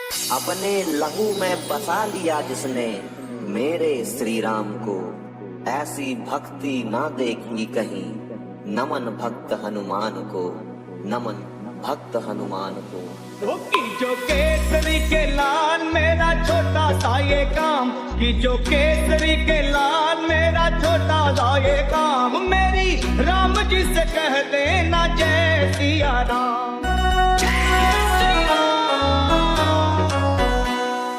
अपने लहू में बसा लिया जिसने मेरे श्री राम को, ऐसी भक्ति ना देखी कहीं। नमन भक्त हनुमान को, नमन भक्त हनुमान को। जो केसरी के लाल मेरा छोटा सा ये काम, कि जो केसरी के लाल मेरा छोटा सा ये काम, मेरी राम जी से कह देना जय सिया राम।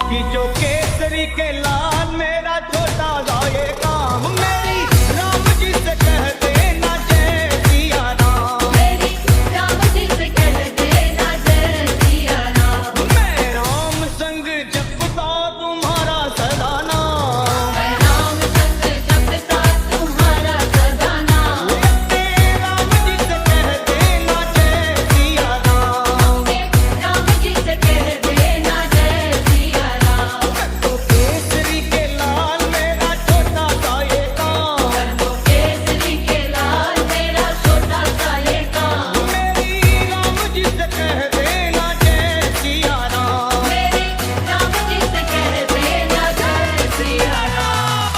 कि जो केसरी के लाल मेरा छोटा सा ये काम, मेरी राम जी से कह देना जय सिया राम। मेरी राम जी से कह देना जय सिया राम। मैं राम संग जपता तुम्हारा सदा नाम, मैं राम संग जपता तुम्हारा सदा नाम। राम जी से कह देना जय सिया राम। राम जी से कह देना जय सिया राम। तो केसरी के लाल मेरा छोटा सा ये काम, वो केसरी के लाल मेरा छोटा सा ये काम, मेरी राम जी से कह देना जय सिया राम। मेरी राम जी से कह देना जय सिया राम।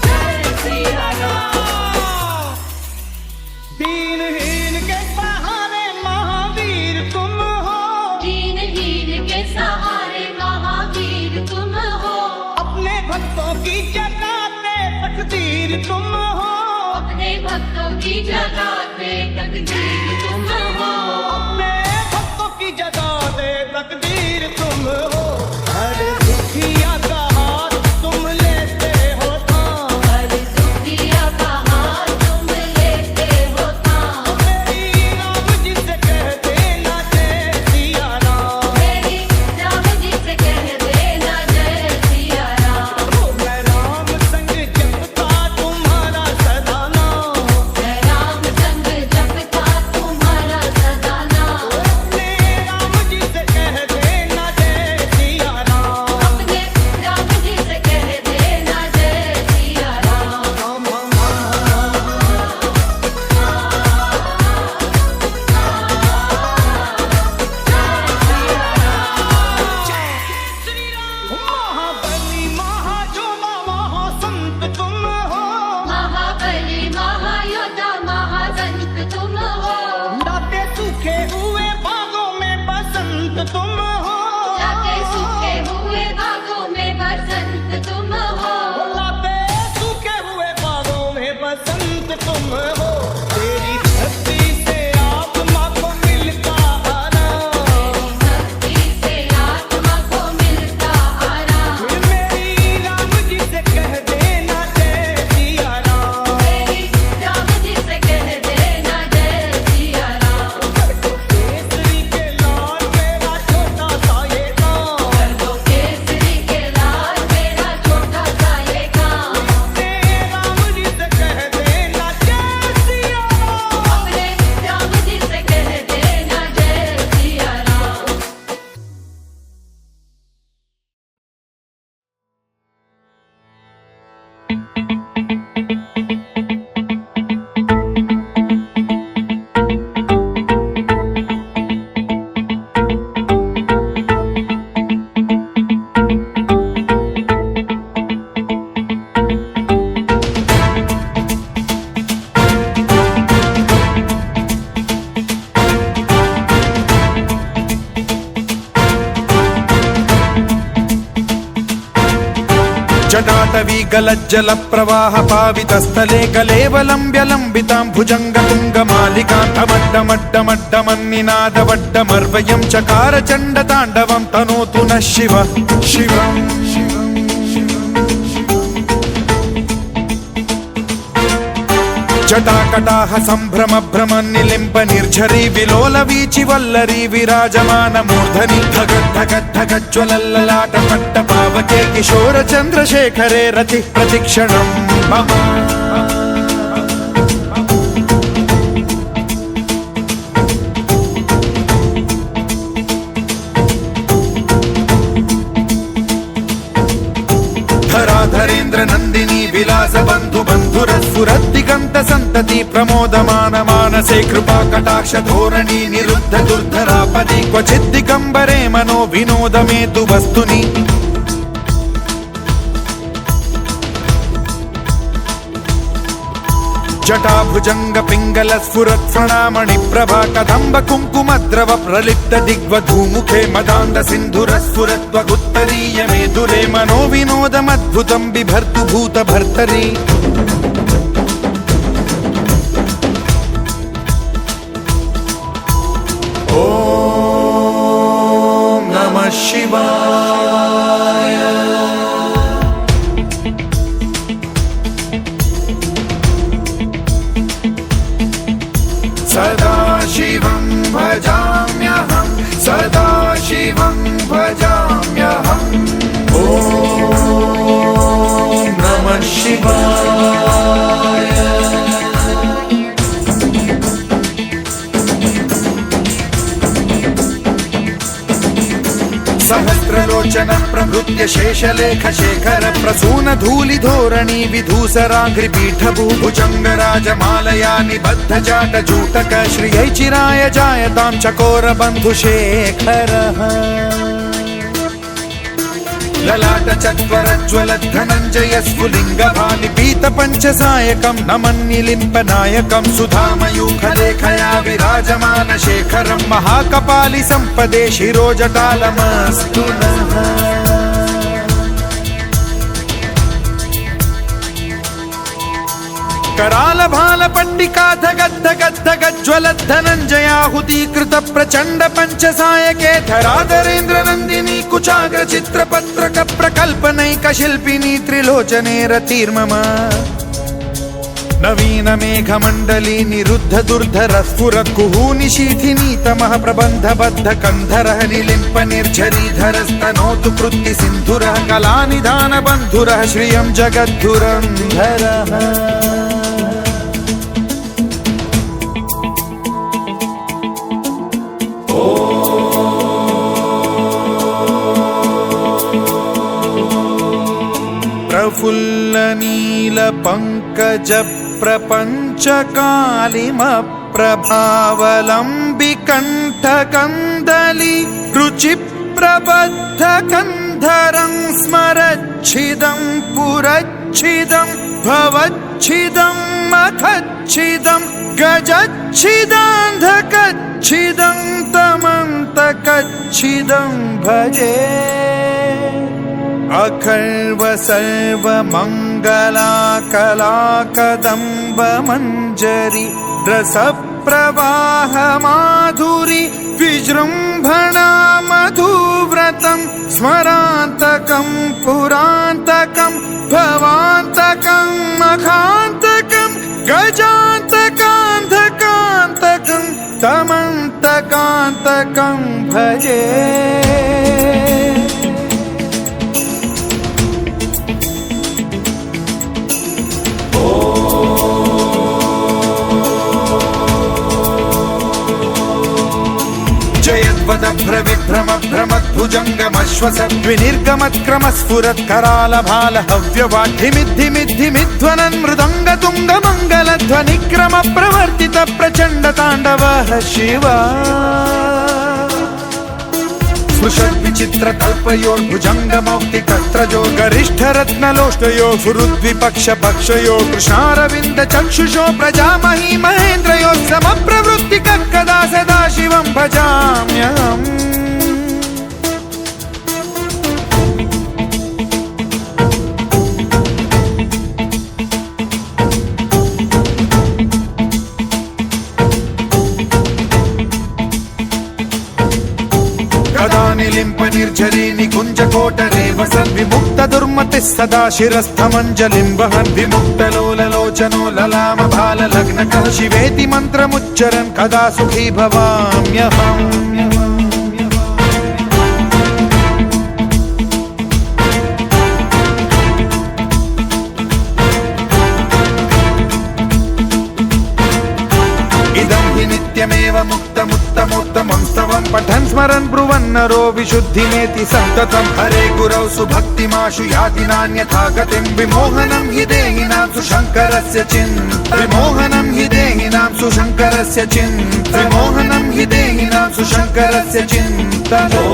जय सिया राम। दीनहीन के सहारे महावीर तुम हो, दीनहीन के सहारे महावीर तुम हो। अपने भक्तों की जगाते तकदीर तुम हो, अपने भक्तों की जगाते तकदीर तुम हो। अपने भक्तों की जगाते तकदीर तुम हो। हर दुखिया का हाथ तुम लेते हो थाम, हर दुखिया का हाथ तुम लेते हो थाम। मेरी राम जी से कह देना जय सिया राम। मेरी राम जी से कह देना जय सिया राम। मैं राम संग जपता तुम्हारा सदा नाम, मैं राम संग जपता तुम्हारा सदा नाम। अपने राम जी से कह देना जय सिया राम। अपने राम जी से कह देना जय सिया राम। महाबली महाजोधा महासंत तुम हो, महाबली महायोद्धा महासंत तुम हो। लाते सूखे हुए बागों में बसंत तुम हो, जाके सूखे हुए बागों में बसंत तुम हो। लाते सूखे हुए बागों में बसंत तुम हो। तेरी धरती से आत्मा को मिलता आराम, भक्ति से आत्मा को मिलता आराम। मेरी राम जी से कह देना जय सिया राम। मेरी राम जी से कह देना जय सिया राम। केसरी के लाल मेरा छोटा सा ये काम, वो केसरी के लाल मेरा छोटा सा ये काम, राम जी से कह देना जय सिया राम। अपने राम जी से कह देना जय सिया राम। जटाटवी गलज्जल प्रवाह पावित स्थले कलेवलम्ब्य लम्बितां भुजंग तुंग मालिकान्तमड्डमड्डमड्डमन्निनादवड्डमर्वयं चकार चण्ड ताण्डवं तनोतु नः शिव शिवम्। जटाकटाह सम्भ्रम भ्रम निलिम्ब निर्झरी विलोल वीचि वल्लरी विराजमान मूर्धनि धगद् धगद् धगज्ज्वलल्ललाट पट्ट पावके किशोर चन्द्रशेखरे रति प्रतिक्षणं मम। धराधरेन्द्र नन्दिनी विलास बन्धु बन्धुरस्फुरद्दिगन्त सन्तति प्रमोदमानमा मानसे कृपा कटाक्ष धोरणी निरुद्ध दुर्धरापदी क्वचित् दिगंबरे मनो विनोदमेतु वस्तुनि जटाभुजंग पिंगल स्फुरत् प्रणामणि प्रभा कदंब कुंकुमद्रव प्रलिप्त दिग्वधूमुखे मदान्द सिन्धुर स्फुरत् त्वगुत्तरीय मेधुरे मनो विनोदमद्भुतं बिभर्तु भूत भर्तरि ॐ नमः शिवाय सदा शिवं भजाम्यहं सदा शिवं भजाम्यहम् ॐ नमः शिवाय सहस्रलोचन प्रभृत्य शेषलेख शेखर प्रसून धूलि धोरणी विधूसराघ्रि पीठभू भुजंग राजमालया निबद्ध जाट जूटक श्रियै चिराय जायतां चकोर बंधु शेखरः ललाट चत्वरज्वल धनञ्जय स्फुलिंग भानि पीत पंचसायकं नमन्निलिम्प नायकं सुधामयूख लेखया विराजमान शेखरं महाकपालि संपदे शिरोजटालमस्तु नः कराल भाल पट्टिका धगद् धगद् धगद् ज्वलत् धनञ्जयाहुतीकृत प्रचण्ड पंचसायके धराधरेन्द्र नन्दिनी कुचाग्र चित्रपत्रक प्रकल्पनैक शिल्पिनी त्रिलोचने रतिर्मम नवीन मेघमण्डली निरुद्ध दुर्धर स्फुरत् कुहूनि शीथिनी तमः प्रबन्ध बद्ध कन्धरः निलिम्प निर्झरीधरस्तनोतु कृत्ति सिन्धुरः कलानिधान बन्धुरः श्रियं जगद्धुरन्धरः प्रफुल्ल नील पंकज प्रपंच कालिम प्रभावलंबि कंठ कंदली रुचि प्रबद्ध कंधरं स्मरच्छिदं पुरच्छिदं भवच्छिदं मखच्छिदं गजच्छिदान्धकच्छिदं तमन्तकच्छिदं भजे अखर्व सर्व मंगला कला कदम्ब मंजरी रस प्रवाह माधुरी विजृंभणा मधुव्रतं स्मरान्तकं पुरान्तकं भवान्तकं मखान्तकं गजान्तकान्धकान्तकं तमन्तकान्तकं भजे भ्रविभ्रम भ्रमद्भुजङ्गमश्वसद्विनिर्गमत्क्रम स्फुरत् कराल भाल हव्यवाढ्यमिद्धिमिद्धिमिध्वनन् मृदङ्ग तुङ्ग मङ्गलध्वनिक्रम प्रवर्तित प्रचण्ड ताण्डवः शिवा स्पृशद्विचित्र तल्पयोर्भुजङ्ग मौक्तिकस्त्रजो गरिष्ठ रत्नलोष्टयो सुहृद्विपक्ष पक्षयो कृष्णारविन्द चक्षुषो प्रजामही महेन्द्रयो समप्रवृत्ति कदा सदा शिवं भजाम्यहम् कदा निलिम्प निर्झरी निकुञ्ज कोटरे वसन् विमुक्त दुर्मतिः सदा शिरस्थमञ्जलिं वहन् विमुक्त लोललोचनो ललाम भाल लग्नकः शिवेति मन्त्रमुच्चरन् कदा सुखी भवाम्यहम् नित्यमेव मुक्तमुत्तमोत्तमं स्तवं पठन् स्मरन् ब्रुवन्नरो विशुद्धिमेति सन्ततं हरे गुरौ सुभक्तिमाशु याति नान्यथा गतिं विमोहनं हि देहिनां सुशङ्क सुशङ्करस्य विमोहनं हि देहिनां सुशङ्करस्य विमोहनं हि देहिनां सुशङ्करस्य चिन्तनो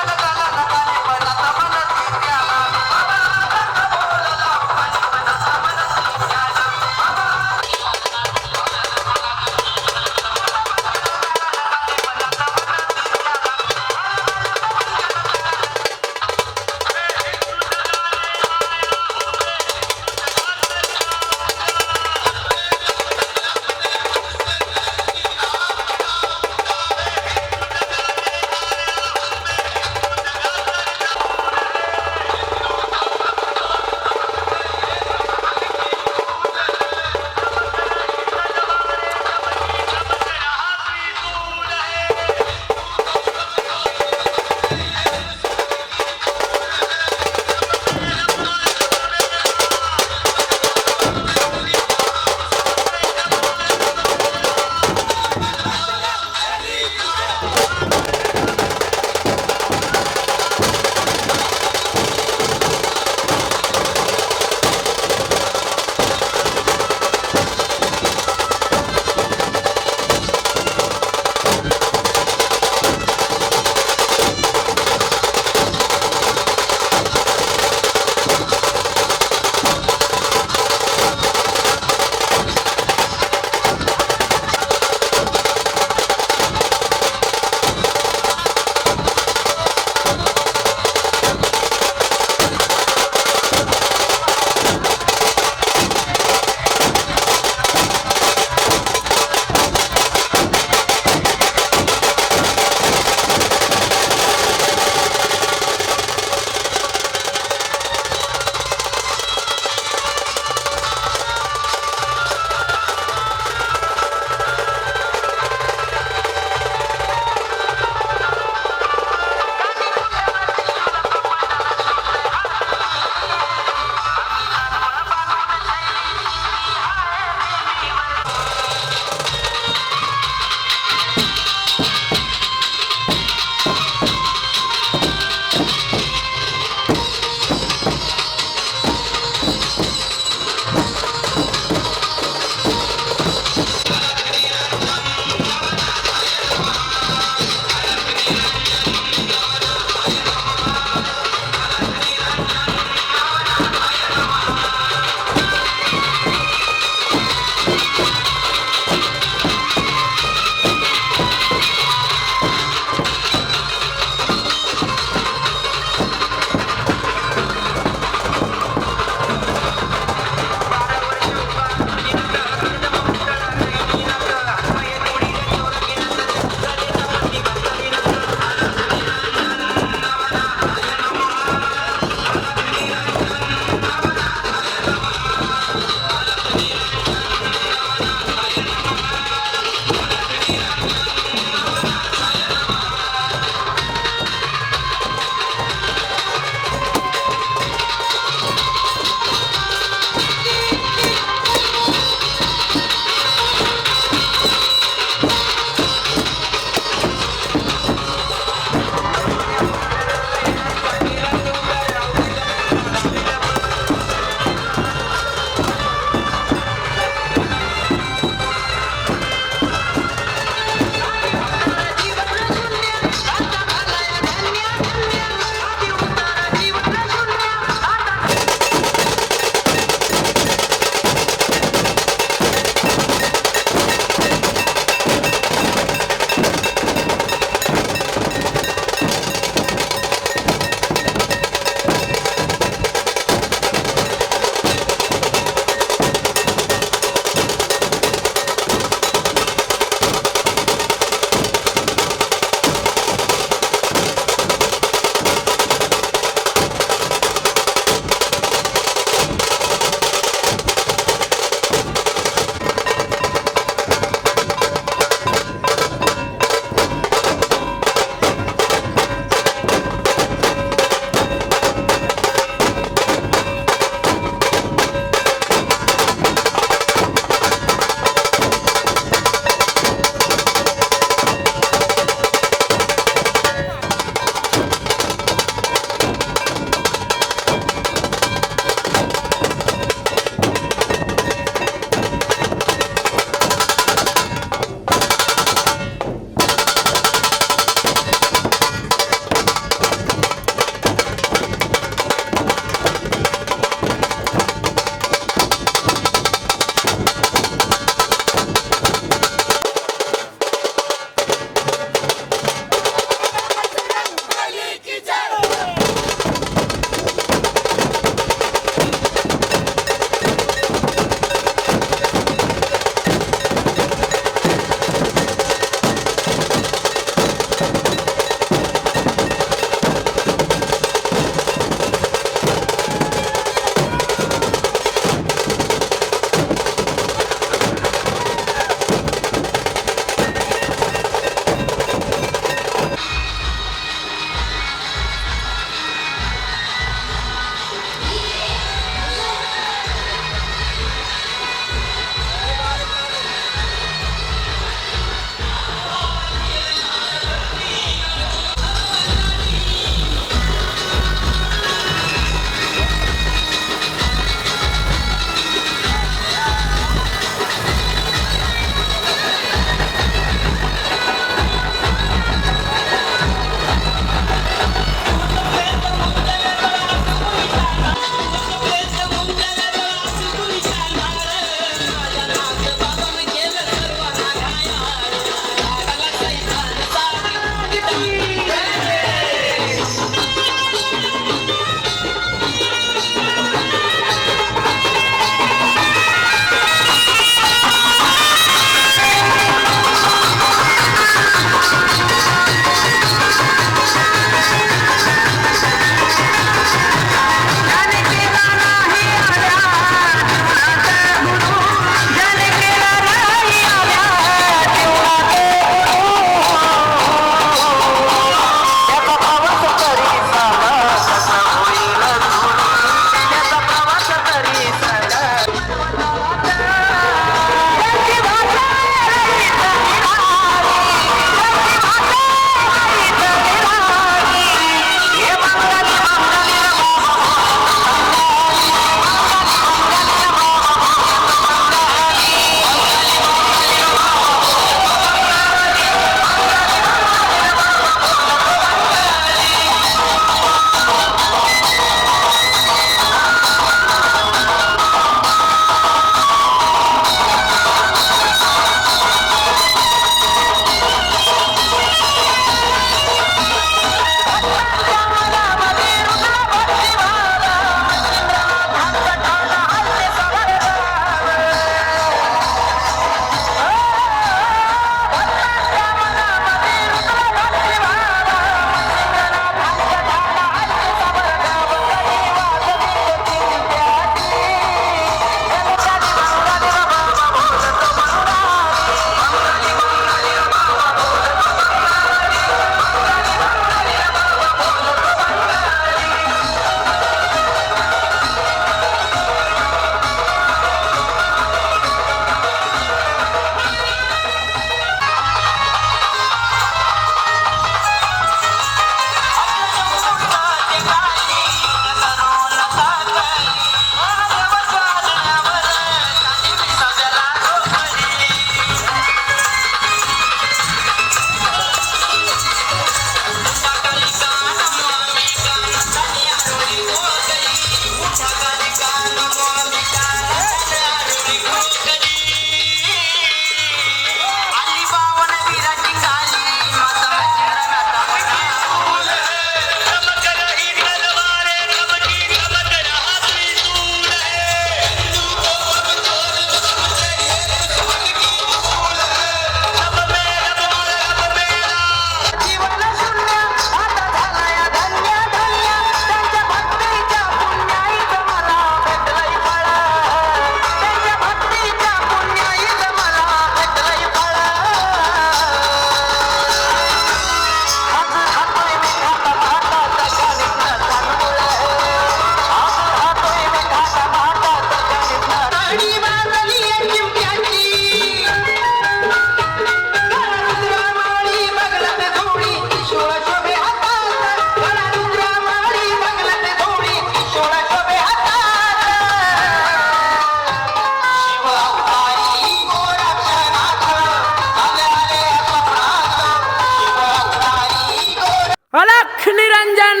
अलख निरंजन।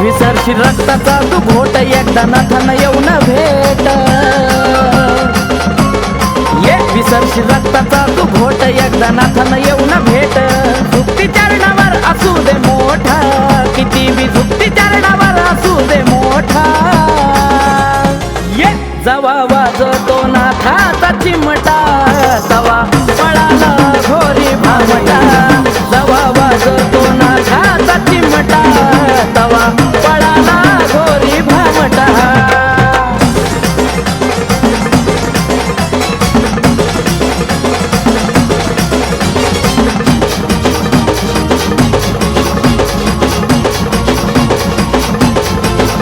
विसरशील रक्ताचा तू घोट एकदा नाथान येऊन भेट, ये विसरशील रक्ताचा तू घोट एकदा नाथान येऊन भेट। झुकती चरणावर असू दे मोठा, किती बी झुकती चरणावर असू दे मोठा। ये जवा वाजतो नाथाचा चिमटा, तवा पळाला घोरी भामटा। जवा वाजतो नाथाचा चिमटा, तवा पळाला घोरी भामटा।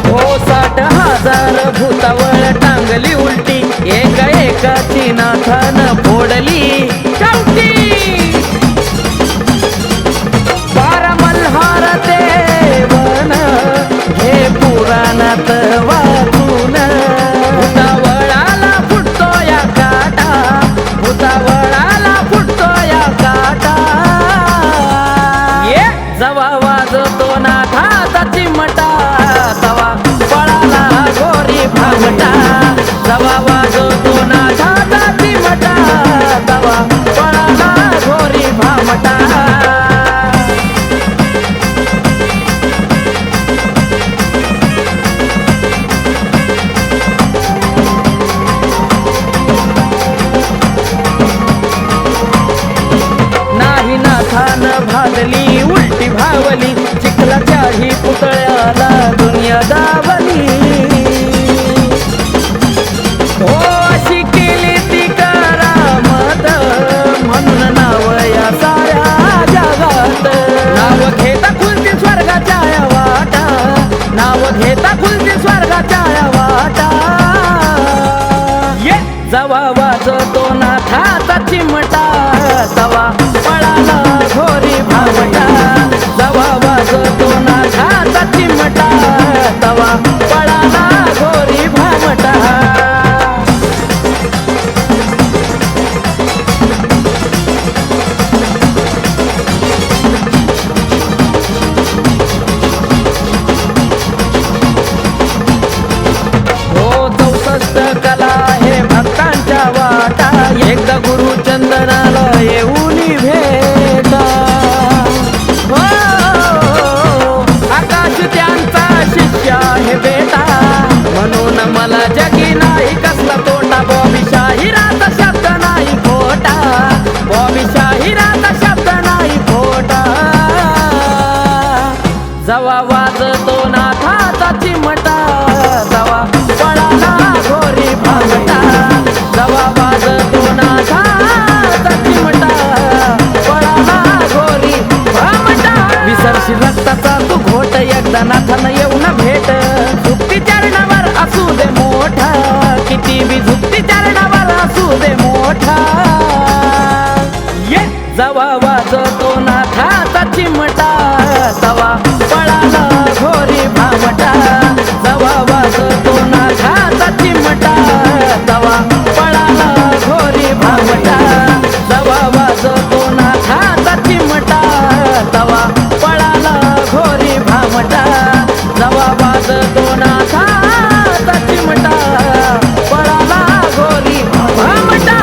हो 60,000 भूतावळ टांगली उलटी, एका एकाची नाथान फोडली कावटी। 12 मल्हार देवन हे पुराणात वाचून। भूतावळाला फुटतो या काटा, भूतावळाला फुटतो या काटा। ये जवा वाजतो नाथाचा चिमटा, तवा पळाला घोरी भामटा। जवा वाजतो नाथाचा चिमटा, तवा पळाला घोरी भामटा। नाही नाथान भादली उलटी भावली, चिखलाच्याही पुतळ्याला दुनिया दावली। हो अशी केली ती करामत, म्हणून नाव या साऱ्या जगात। नाव घेता खुलती स्वर्गाच्या या वाटा, नाव घेता खुलती स्वर्गाच्या या वाटा। ये जवा वाजतो नाथाचा चिमटा, तवा पळाला घोरी भामटा। जवा वाजतो नाथाचा चिमटा, तवा पळाला घोरी भामटा। हो 64 कला हे भक्तांच्या वाटा, एकदा गुरु चंदनाला येऊन भेटा। हो आकाश त्यांचा शिष्य आहे बेटा, म्हणून मला जगी नाही कसला तोटा। बॉबी शाहिराचा शब्द नाही खोटा, बॉबी शाहिराचा शब्द नाही खोटा। जवा वाजतो नाथाचा चिमटा, तवा पळाला घोरी भामटा। जवा वाजतो नाथाचा चिमटा, पळाला घोरी भामटा। विसरशील रक्ताचा तू घोट एकदा नाथान येऊन भेट। झुकती चरणावर असू दे मोठा, किती बी झुकती चरणावर असू दे मोठा। ये जवा वाजतो नाथाचा चिमटा, तवा पळाला घोरी भामटा। जवा वाजतो नाथाचा चिमटा, तवा पळाला घोरी भामटा। जवा वाजतो नाथाचा चिमटा, तवा पळाला घोरी भामटा। जवा वाजतो नाथाचा चिमटा, पळाला घोरी भामटा।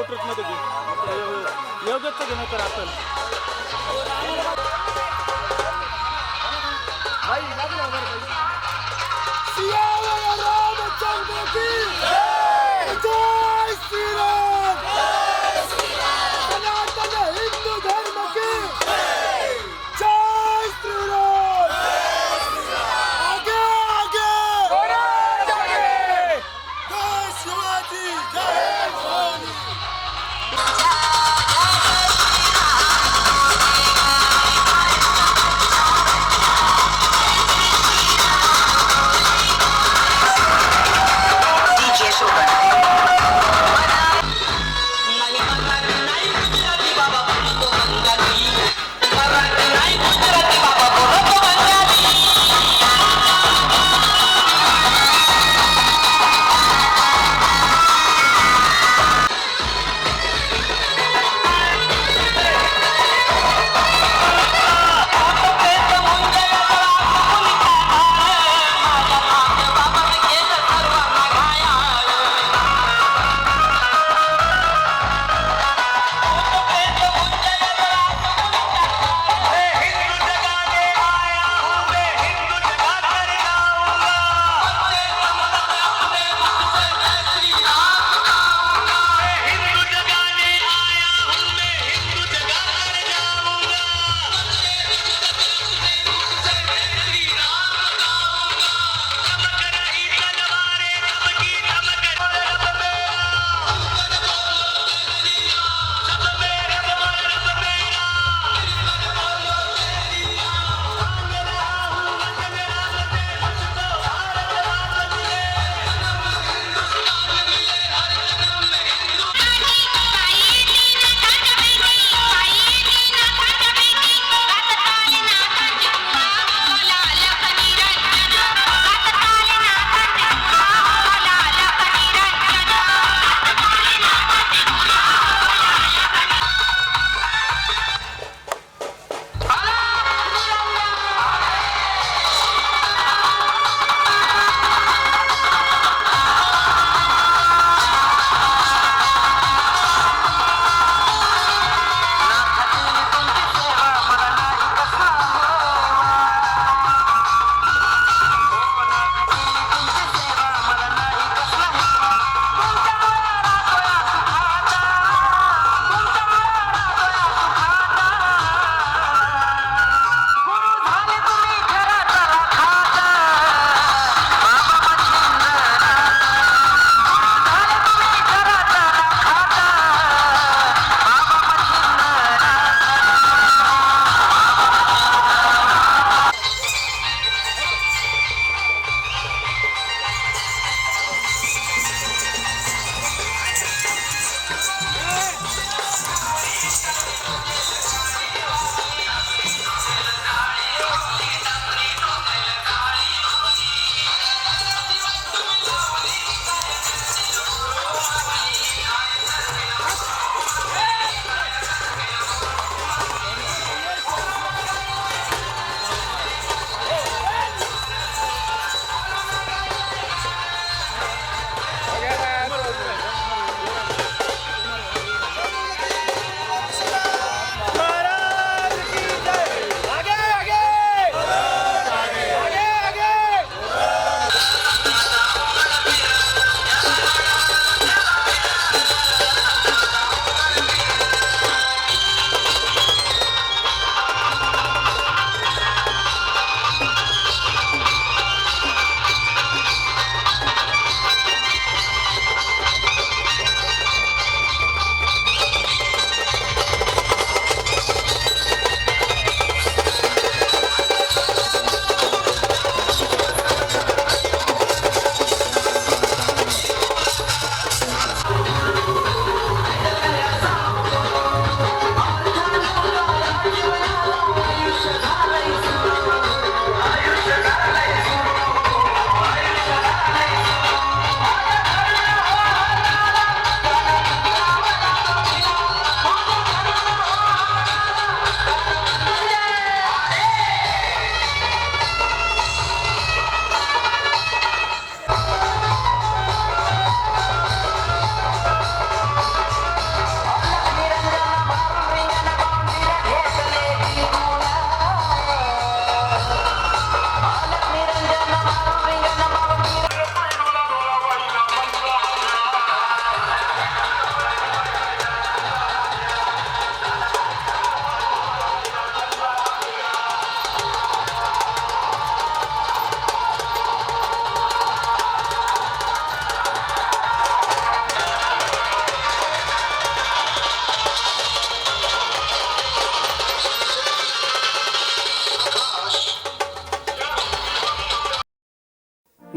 ट्रकमध्ये घे योग्यच घेणं तर आपण DJ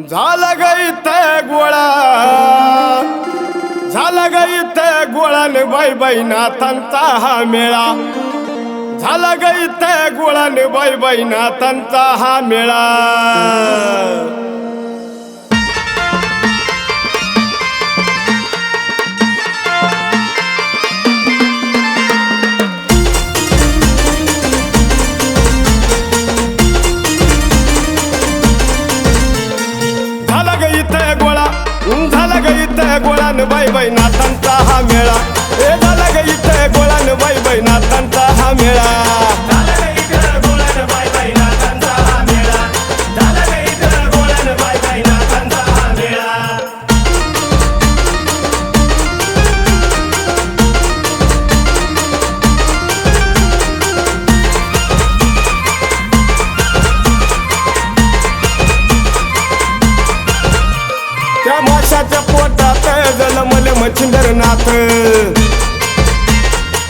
झाला ग इथे गोळा झाला ग इथे गोळाने बाई बाई नाथांचा हा मेळा झाला ग इथे गोळाने बाई बाई नाथांचा हा मेळा झाला ग इथे गोळान बाई बाई नाथांचा हा मेळा हे झाला ग इथे गोळान बाई बाई नाथांचा हा मेळा झाला ग इथे गोळान बाई बाई नाथांचा हा मेळा झाला ग इथे गोळान बाई बाई नाथांचा हा मेळा त्या माशाच्या पोटात जन्मले मच्छिंद्रनाथ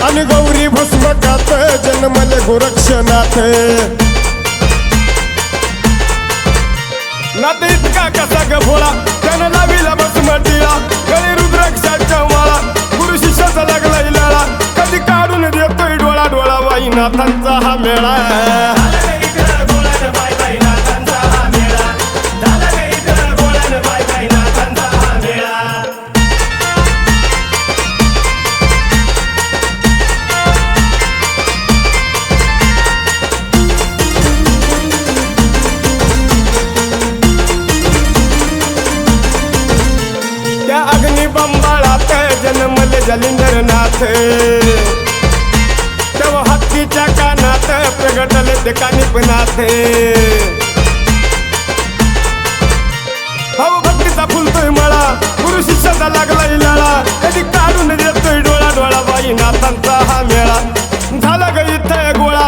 आणि गौरी भस्मकात जन्मले गोरक्षनाथ नाथ इतका कसा ग भोळा त्यानं लाविला भस्मटीला गळी रुद्राक्षाच्या माळा गुरु शिष्याचा लागला इलाळा कधी काढून देतोय डोळा डोळा बाई नाथांचा हा मेळा अग्निबंबाळात जन्मले जलिंदरनाथ तेव्हा हत्तीच्या कानात प्रगटले ते कानिपनाथ भाऊ भक्तीचा फुलतोय मळा गुरु शिष्याचा लागला इलाळा कधी काढून देतोय डोळा डोळा बाई नाथांचा हा मेळा झाला ग इथे गोळा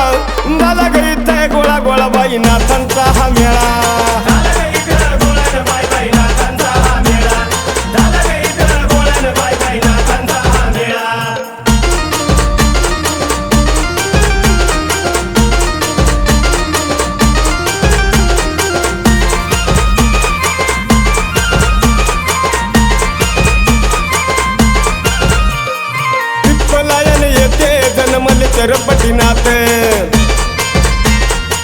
झाला ग इथे गोळा गोळा बाई नाथांचा हा मेळा चरपटीनाथ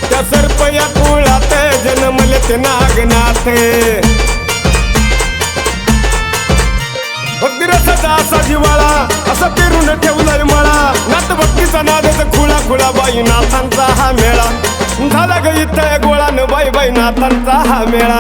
त्या सर्प या कुळात जन्मले ते नागनाथ भक्तिरसाचा असा जिवाळा असा पेरून ठेवलाय मळा नाथ भक्तीचा नादाचा खुळा खुळा बाई नाथांचा हा मेळा झाला ग इथे गोळान बाई बाई नाथांचा हा मेळा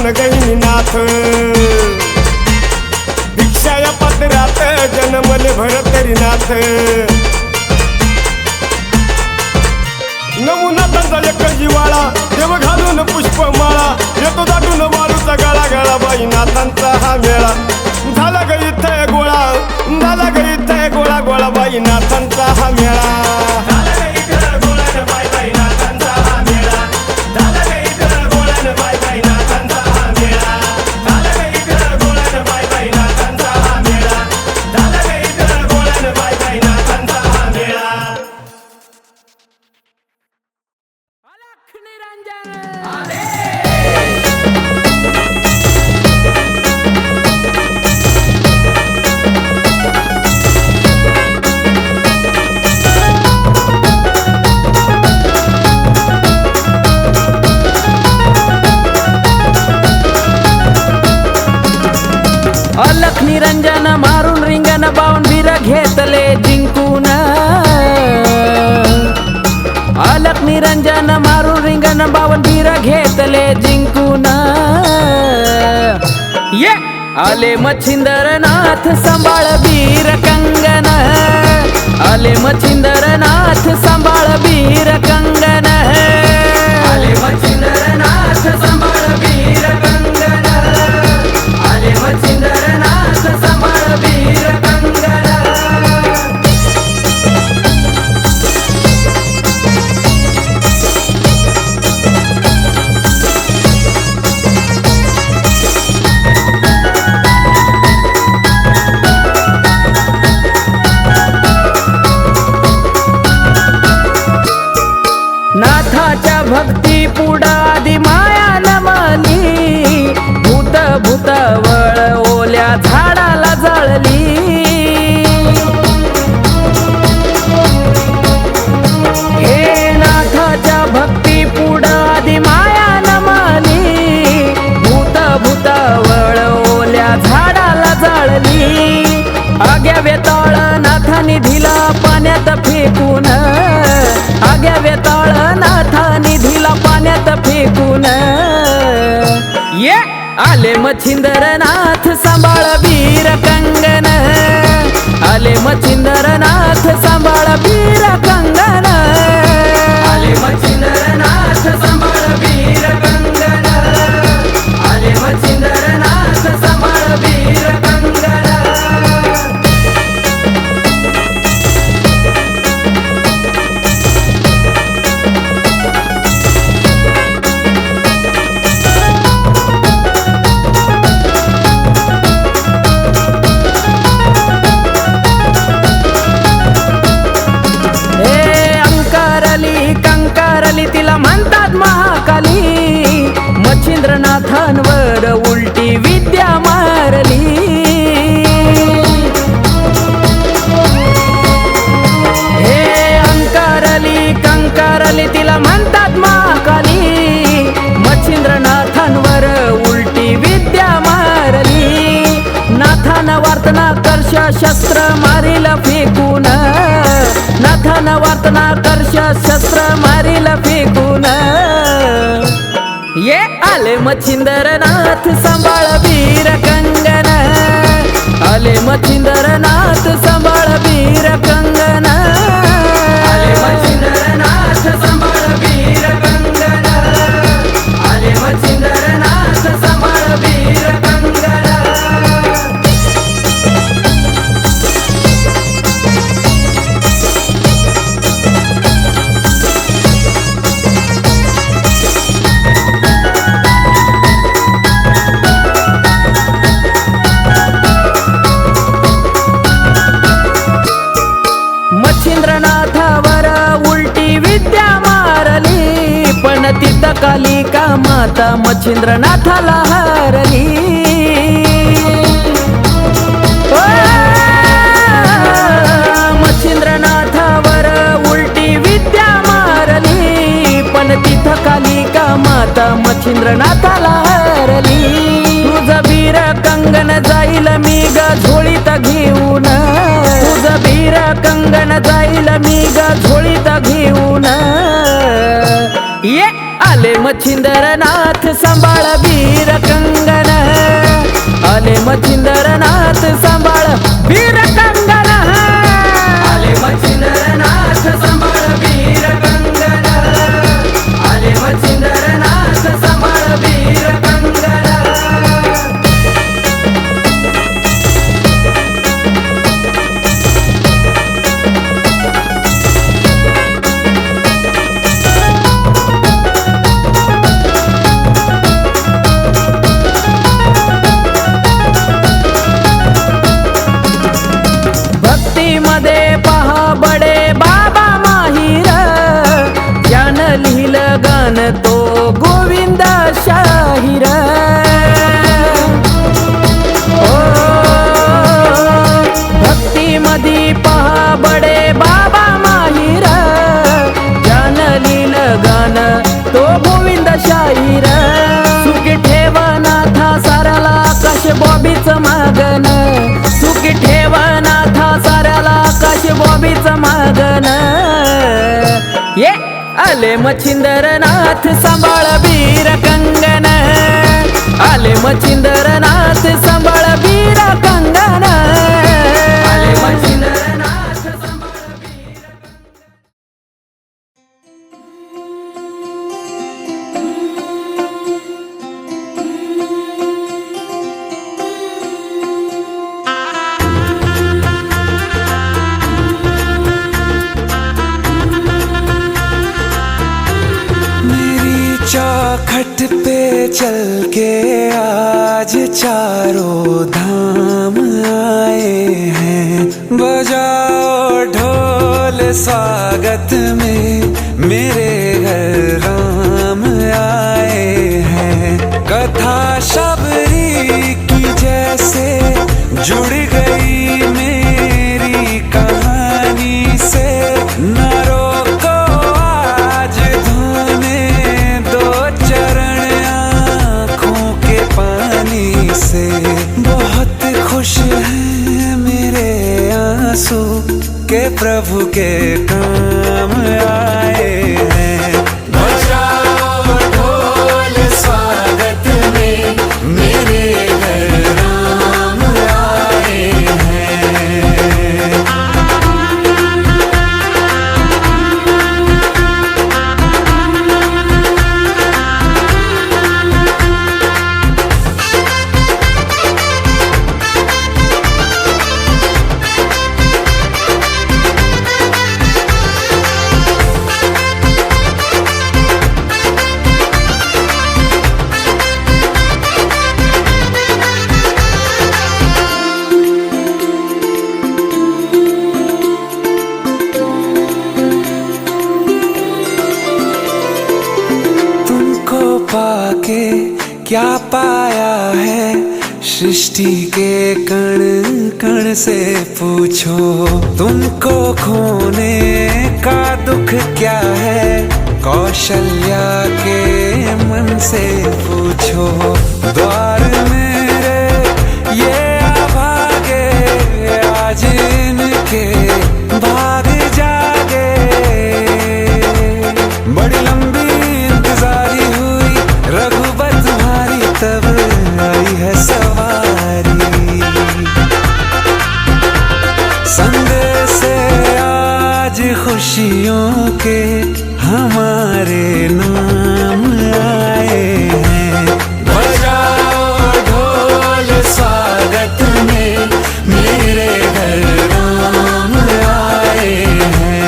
गहिनीनाथ भिक्षा या पदरात जन्मले भरतरीनाथ नमुना त्यांचा एक जिवाळा देव घालून पुष्पमाळा येतो दाटून वाळूचा गळा गळा बाई नाथांचा हा मेळा झाला ग इथे गोळा झाला ग इथे गोळा गोळा बाई नाथांचा हा मेळा अलख निरंजन मारून रिंगण बावून वीर घेतले जिंकून अलख निरंजन मारून रिंगण बावून वीर घेतले जिंकून ये आले मच्छिंदरनाथ सांभाळ वीर कंगन आले मच्छिंदरनाथ सांभाळ वीर कंगन आले मच्छिंदरनाथ सांभाळ वीर कंगन आले मच्छिंदरनाथ सांभाळ वीर कंगन भक्ती पुढं आधी माया नमली भूत भूतवळ ओल्या झाडाला जळली हे नाथाच्या भक्ती पुढं आधी माया नमली भूत भूतवळ ओल्या झाडाला जळली आग्या वेताळ नाथानी दिला पाण्यात फेकून आग्या वेताळ नाथानी दिला पाण्यात फेकून ये आले मच्छिंदरनाथ सांभाळ वीर कंगन आले मच्छिंदरनाथ सांभाळ वीर कंगन आले मच्छिंदरनाथ सांभाळ वीर कंगन आले मच्छिंदरनाथ सांभाळ वीर कंगन तिला म्हणतात महाकाली मच्छिंद्रनाथांवर उलटी विद्या मारली हे अंकारली कंकारली तिला म्हणतात महाकाली मच्छिंद्रनाथांवर उलटी विद्या मारली नाथान वार्तना कर्ष शस्त्र मारिल फेकून नाथान वार्तना कर्ष शस्त्र मारिल फेकून ये आले मच्छिंदरनाथ सांभाळ वीर कंगन आले मच्छिंदरनाथ सांभाळ वीर कंगन आले मच्छिंदरनाथ सांभाळ वीर कंगन आले मच्छिंदरनाथ सांभाळ वीर कंगन मच्छिंद्रनाथावर उलटी विद्या मारली पण तिथं कालिका माता मच्छिंद्रनाथाला हारली मच्छिंद्रनाथावर उलटी विद्या मारली पण तिथं कालिका माता मच्छिंद्रनाथाला हारली तुझं वीर कंगन जाईल मी ग झोळीत घेऊन तुझं वीर कंगन जाईल मी ग झोळीत घेऊन ये आले मच्छिंदरनाथ सांभाळ वीर कंगन आले मच्छिंदरनाथ सांभाळ वीर कंगन आले मच्छिंदरनाथ सांभाळ वीर कंगन आले मच्छिंदरनाथ सांभाळ वीर कंगन मध्ये पहा बडे बाबा माहिर ज्यानं लिहिलं गान तो गोविंद शाहीर भक्ती मध्ये पहा बडे बाबा माहिर ज्यानं लिहिलं गान तो गोविंद शाहीर सुखी ठेवा नाथा साऱ्याला कश बॉबीच मागन सुखी ठेवा नाथा साऱ्याला कश बॉबीच मागन ये आले मच्छिंदरनाथ सांभाळ वीर कंगन आले मच्छिंदरनाथ सांभाळ वीर कंगन आले मच्छिंदरनाथ सांभाळ वीर चौखट पे चल के आज चारों धाम आए हैं बजाओ ढोल स्वागत में मेरे घर जुड़ गई मेरी कहानी से, न रोको आज धोने दो चरण आँखों के पानी से। बहुत खुश हैं मेरे आंसू के प्रभु के काम आए हैं। बजाओ ढोल स्वागत में, मेरे घर राम आए हैं। पाके क्या पाया है सृष्टि के कण कण से पूछो। तुमको खोने का दुख क्या है कौशल्या के मन से पूछो। द्वार मेरे ये अभागे आज इनके भाग जागे। बड़ी लंबी इंतजारी हुई रघुबर तुम्हारी, तब आई है सवारी। संदेश से आज खुशियों के हमारे नाम आए हैं। बजाओ ढोल स्वागत में, मेरे घर राम आए हैं।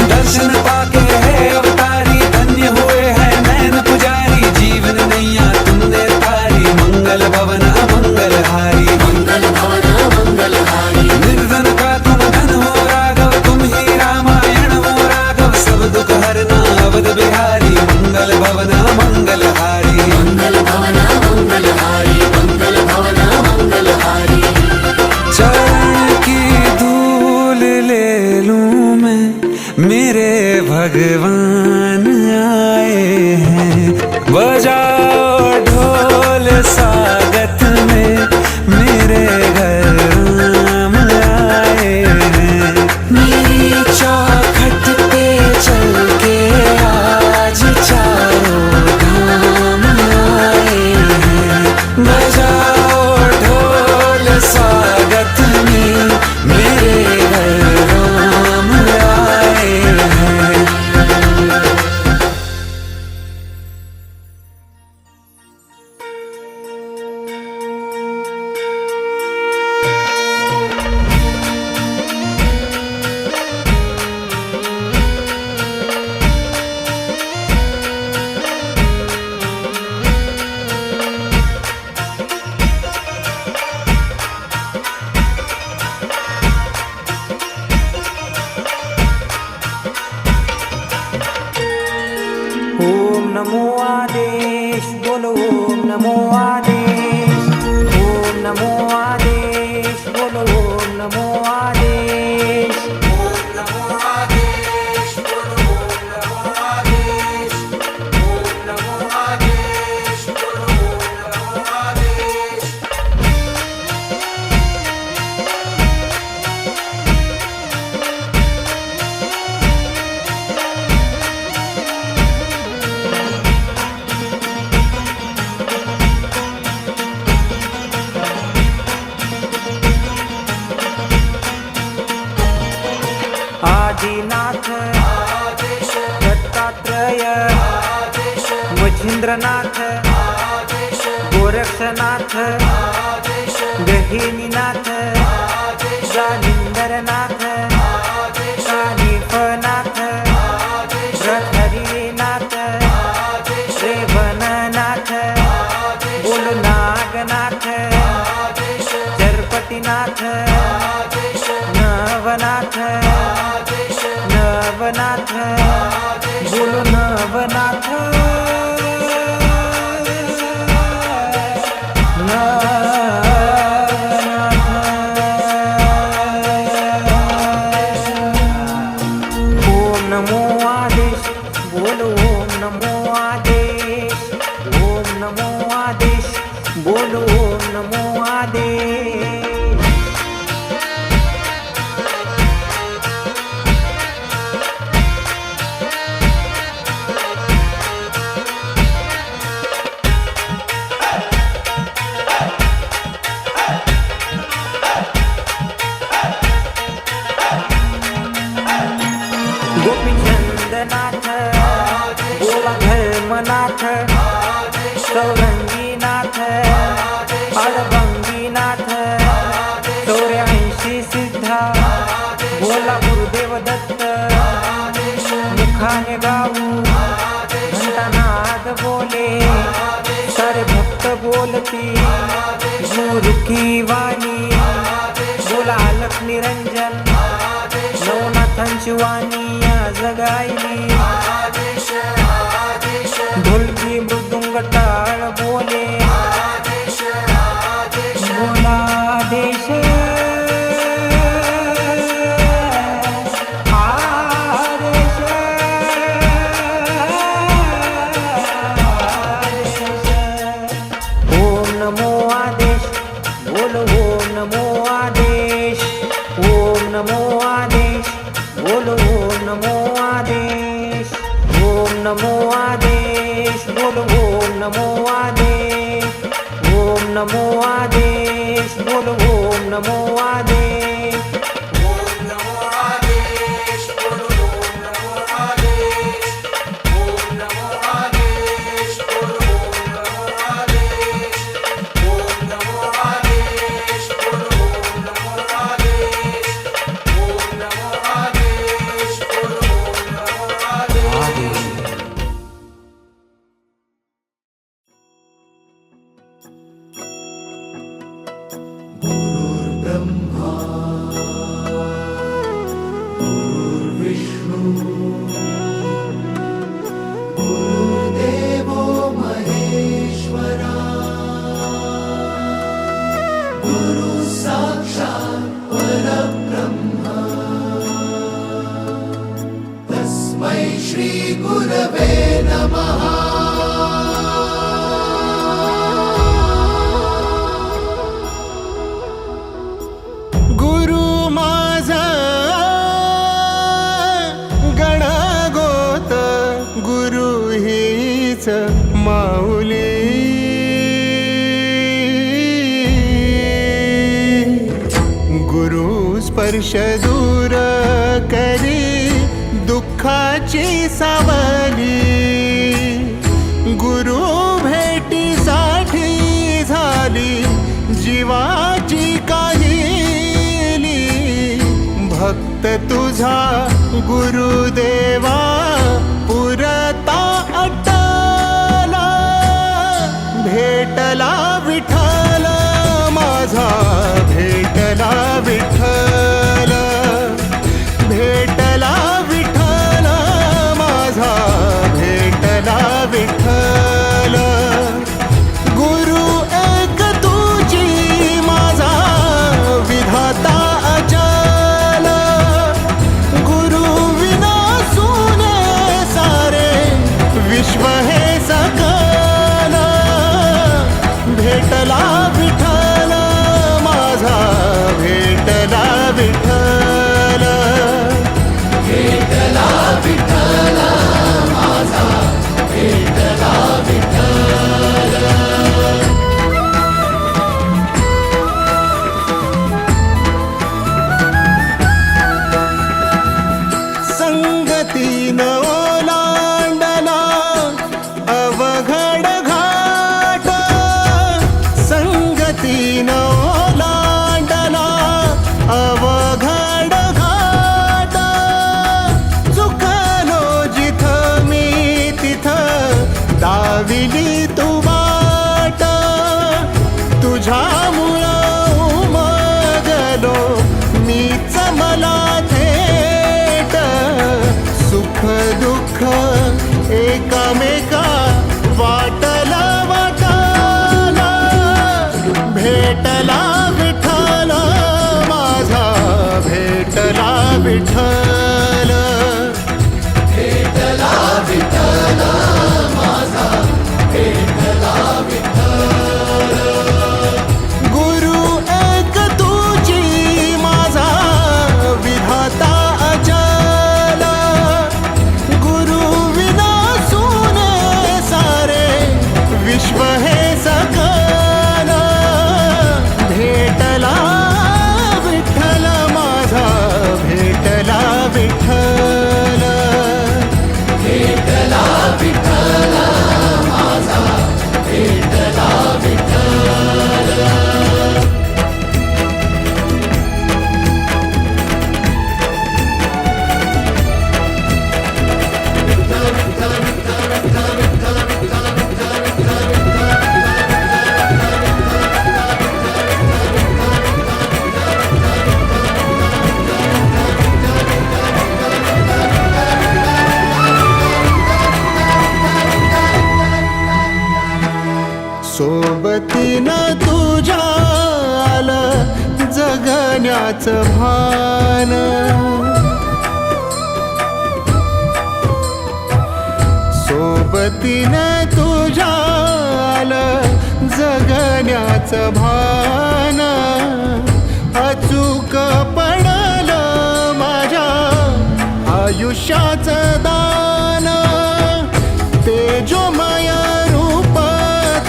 दर्शन पाके है अवतारी, धन्य हुए हैं नैन पुजारी। जीवन नैया तुमने तारी, मंगल भवन अमंगल हारी। मंगल भवन अमंगल हारी। निर्धन का तुम धन हो राघव, तुम ही रामायण हो राघव। सब दुख हरना अवध बिहारी, मंगल भवन अमंगल हारी। मंगल भवन अमंगल हारी, मंगल भवन अमंगल हारी। चरण की धूल ले लूं मैं, मेरे भगवान आए हैं। बजाओ ढोल स्वागत में, मेरे घर राम आए हैं। मेरी चौखट पे चल के आज चारों धाम आए हैं। बजाओ ढोल स्वागत में, मेरे घर राम आए हैं। ओम नमो आदेश, बोलो ओम नमो आदेश। ओम नमो आदेश, बोलो ओम नमो आदेश। ओम नमो आदेश, बोलो ओम नमो आदेश। ओम नमो आदेश, बोलो ओम नमो आदेश। आदिनाथ आदेश, दत्तात्रेय आदेश, मच्छिंद्रनाथ आदेश, गोरक्षनाथ आदेश, गहिनीनाथ आदेश, जालिंदरनाथ आदेश, कानिफनाथ आदेश, हरिनाथ आदेश, रेवणनाथ आदेश, बोलनागनाथ आदेश, चरपतिनाथ आदेश, नवनाथ नवनाथ, बोलो नवनाथ। नव गोपीचंदनाथ गोवा धर्मनाथ सौरंगीनाथ अडभंगीनाथ 84 सिद्धा बोला गुरुदेव दत्त मुखाने गाऊ घंटानाद बोले सारे भक्त बोलती गुरु की वाणी बोला अलख निरंजन नवनाथांची वाणी आज गायली ढोलकी मृदुंग टाळ बोले बोला देश ओम नमो आदेश बोलो ओम नमो आदेश ओम नमो आदेश बोलो ओम नमो आदेश ओम नमो आदेश बोलो ओम नमो आदेश ओम नमो आदेश बोलो ओम नमो आदेश ओम नमो आदेश बोलो ओम नमो आदेश ओम नमो आदेश बोलो ओम नमो आदेश ओम नमो आदेश बोलो ओम नमो आदेश ओम नमो आदेश बोलो ओम नमो आदेश गुरु माझा गणगोत गुरु हीच माऊली गुरु स्पर्श दूर करी दुःखाची सावली गुरु भेटीसाठी झाली जीवाची काहिली भक्त तुझा गुरुदेवा पुरता अटला भेटला विठ्ठल माझा भेटला विठ्ठल भेटला विठ्ठल माझा भेटला विठ्ठल गुरु एक तुझी माझा विधाता अचल गुरु विना सुने सारे विश्व हे सकल भेटला विठ्ठल माझा भेटला विठ्ठल भेटला विठ्ठल माझा भेटला विठ्ठल संगतीन ओलांडला अवघड घाट संगतीन ओलांडला अवघड घाट चुकलो जिथ मी तिथ दाविली तू वाट तुझ्यामुळं उमगलो मीच मला थेट सुख दुःख एकामेका वाटला वाटाला भेटला विठ्ठल माझा भेटला विठ्ठल भेटला विठ्ठल माझा भेटला विठ्ठल गुरु एक तुझी माझा विधाता अचल गुरु विना सुने सारे विश्व हे सकल भेटला विठ्ठल माझा भेटला भक्तीने तुझ्या आलं जगण्याचं भान अचूक पडलं माझ्या आयुष्याचं दान तेजोमय रूप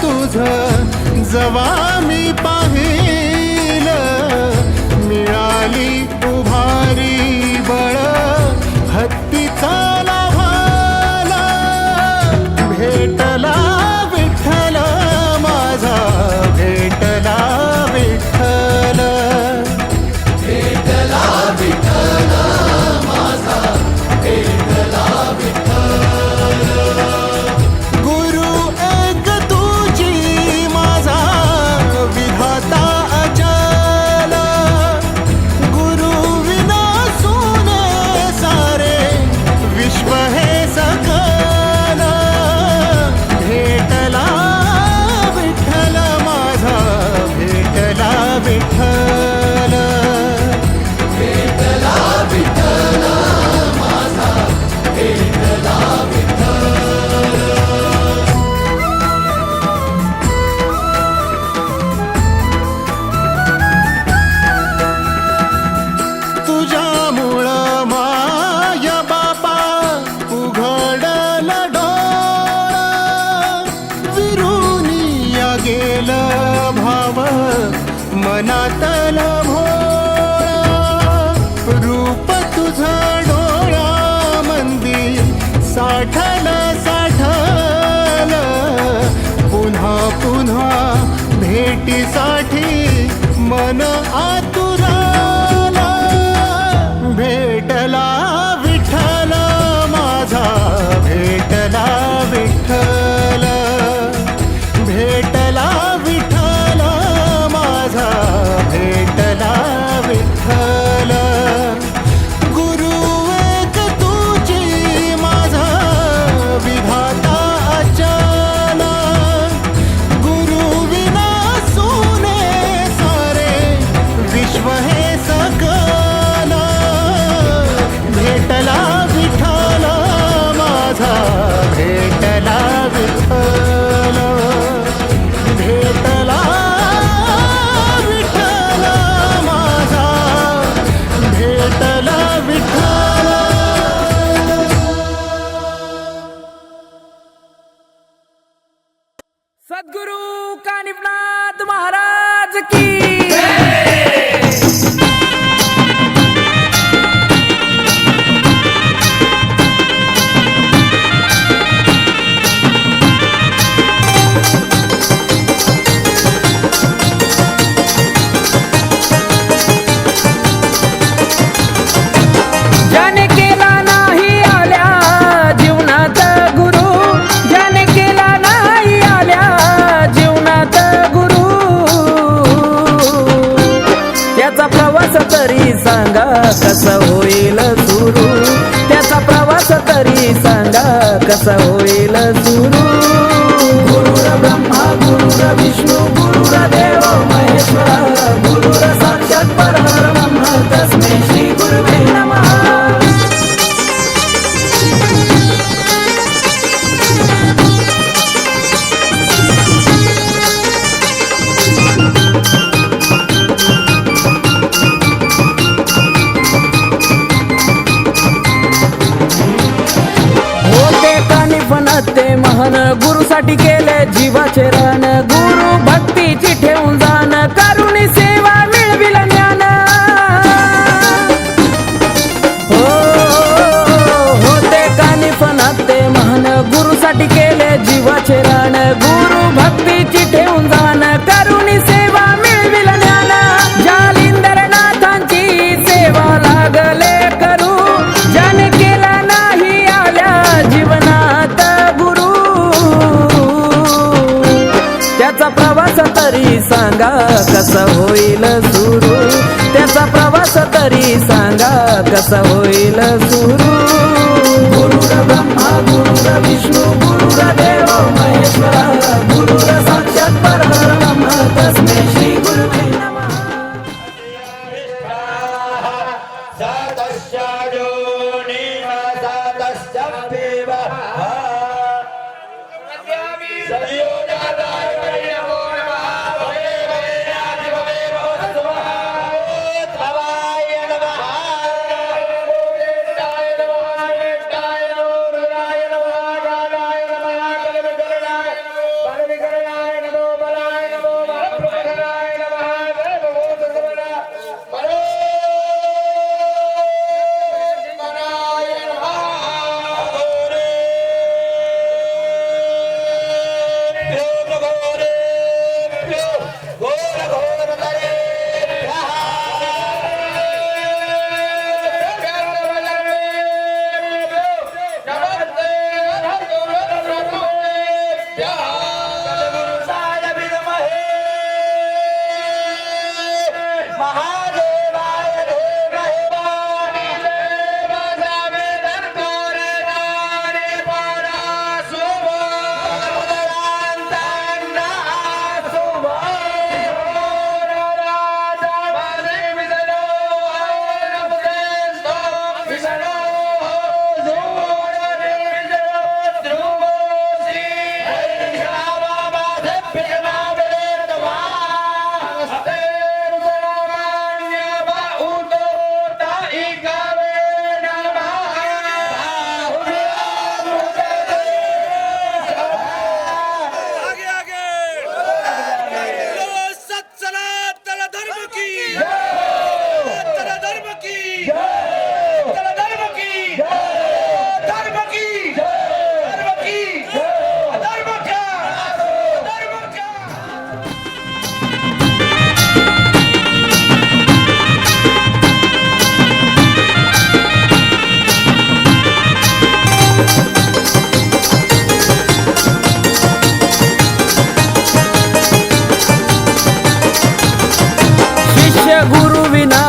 तुझं जवा मी पाहिलं मिळाली उभारी बळ हत्तीचा लाभाला भेटला विठ्ठल माझा भेटला विठ्ठल भेटला विठ्ठल माझा भेटला विठ्ठल गुरु एक तुझी माझा विधाता अचल गुरु विना सुने सारे विश्व हे सकल भेटला विठ्ठल माझा भेटला विठ्ठल भेटला विठ्ठल माझा भेटला विठ्ठल तुझ्यामुळं माय बापा उघडल डोळ विरुनिया गेलं भाव मनातल भोळ रूप तुझं डोळ्यामंदी साठल साठल पुन्हा पुन्हा भेटीसाठी मन आतुराला भेटला विठ्ठल माझा भेटला विठ्ठल भेटला विठ्ठल माझा भेटला विठ्ठल गुरु एक तुझी माझा विधाता अचल गुरु विना सुने सारे विश्व हे सकल भेटला विठ्ठल माझा भेटला विठ्ठल भेटला विठ्ठल माझा भेटला विठ्ठल सद्गुरु कानिफनाथ महाराज की ज्याने केला नाही आल्या जीवनात गुरु ज्याने केला नाही आल्या जीवनात गुरु त्याचा प्रवास तरी सांगा कसा होईल सुरू त्याचा प्रवास तरी सांगा कसा होईल सुरू गुरुर ब्रह्मा गुरुर विष्णू गुरुर देव महेश्वरा गुरुर साक्षात परब्रह्म तस्मै श्री गुरुवे नमः होते कानिफनाथ ते महान गुरुसाठी केले जीवाचे रान गुरु भक्तीची ठेवून जाण करुणी सेवा मिळविल ज्ञान हो होते कानिफनाथ ते महान गुरुसाठी केले जीवाचे रान गुरु भक्तीची ठेवून जाण करुणी सेवा मिळविल ज्ञान जालिंदरनाथांची सेवा लागले करू ज्याने केला नाही आल्या जीवनात गुरु त्याचा प्रवास तरी सांगा कसा होईल सुरू त्याचा प्रवास तरी सांगा कसा होईल सुरू गुरुर ब्रह्मा गुरुर विष्णू गुरुर देव महेश्वरा गुरुर साक्षात परब्रह्म तस्मै श्री गुरुवे नमः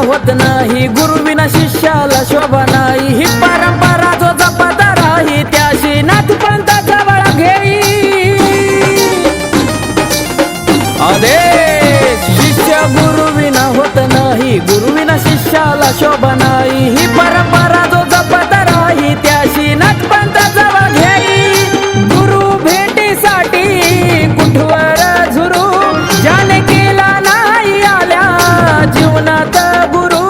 होत नाही, गुरुविना शिष्याला शोभा नाही. ही परंपरा जो जपत राही, त्याशी नाथपंथ जवळ घेई. आदेश शिष्य गुरुविना होत नाही, गुरुविना शिष्याला शोभा नाही. ही परंपरा जो जपत राही, त्याशी नाथपंथ जवळ घेई. गुरु भेटीसाठी कुठवर झुरू, ज्याने केला नाही आल्या जीवनात गुरु.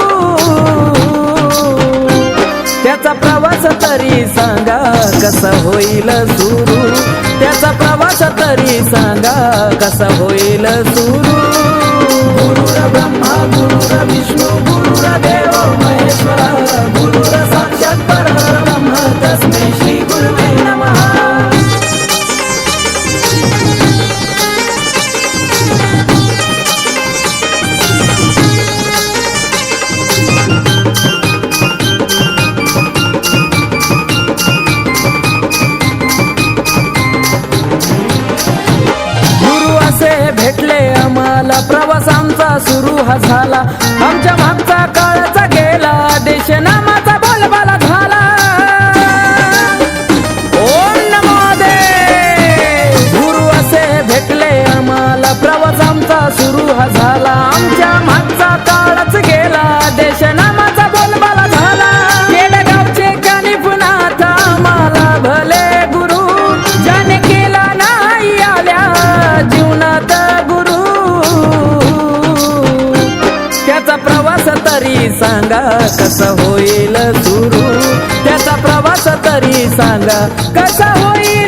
त्याचा प्रवास तरी सांगा कसा होईल सुरू, त्याचा प्रवास तरी सांगा कसा होईल सुरू. गुरुर ब्रह्मा गुरुर विष्णू गुरुर देव महेश्वरा, गुरुर साक्षात परब्रह्म तस्मै श्री गुरुवे नमः. भेटले आम्हाला, प्रवास आमचा सुरू हा झाला. आमच्या मागचा काळाचा गेला, देश नामाचा बोलबाला झाला. ओम नमो देव. गुरु असे भेटले आम्हाला, प्रवास आमचा सुरू हा झाला. आमच्या मागचा काळाच गेला, देश नामाचा बोलबाला झाला. केडगावचे कानिफनाथ आम्हाला भले गुरु, ज्याने केला नाही आल्या जीवनात गुरु. त्याचा प्रवास तरी सांगा कसा होईल सुरू, त्याचा प्रवास तरी सांगा कसा होईल